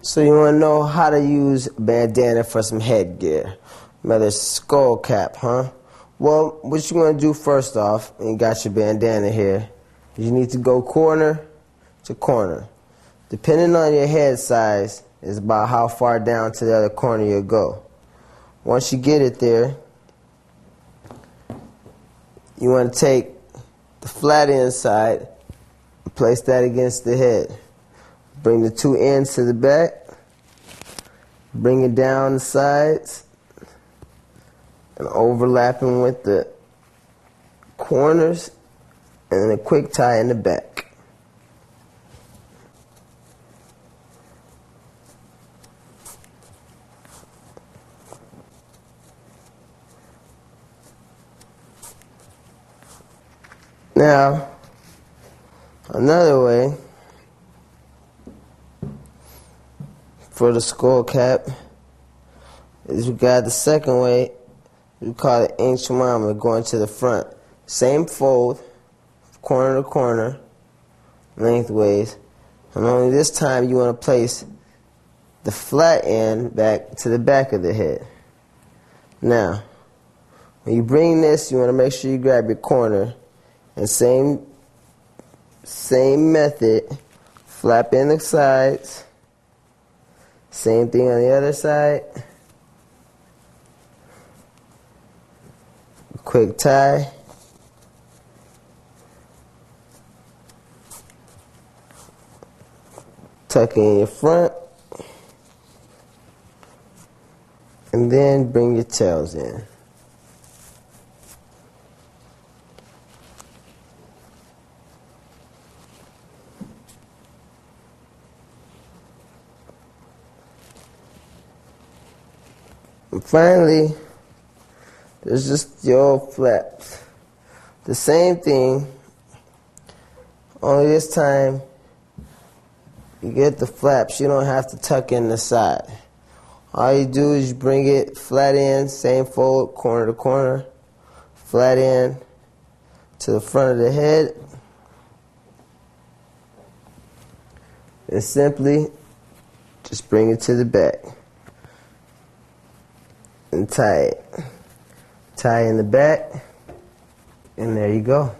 So you want to know how to use bandana for some headgear, whether it's skull cap, huh? Well, what you want to do first off, and you got your bandana here, is you need to go corner to corner. Depending on your head size is about how far down to the other corner you'll go. Once you get it there, you want to take the flat end side, place that against the head. Bring the two ends to the back, bring it down the sides, and overlapping with the corners, and then a quick tie in the back. Now, another way for the skull cap is we got the second way, we call it ancient mama, going to the front. Same fold, corner to corner, lengthways, and only this time you want to place the flat end back to the back of the head. Now, when you bring this, you want to make sure you grab your corner, and same method, flap in the sides. Same thing on the other side. Quick tie. Tuck in your front. And then bring your tails in. And finally, there's just your old flaps. The same thing, only this time you get the flaps, you don't have to tuck in the side. All you do is you bring it flat in, same fold, corner to corner, flat in to the front of the head, and simply just bring it to the back and tie it. Tie in the back, and there you go.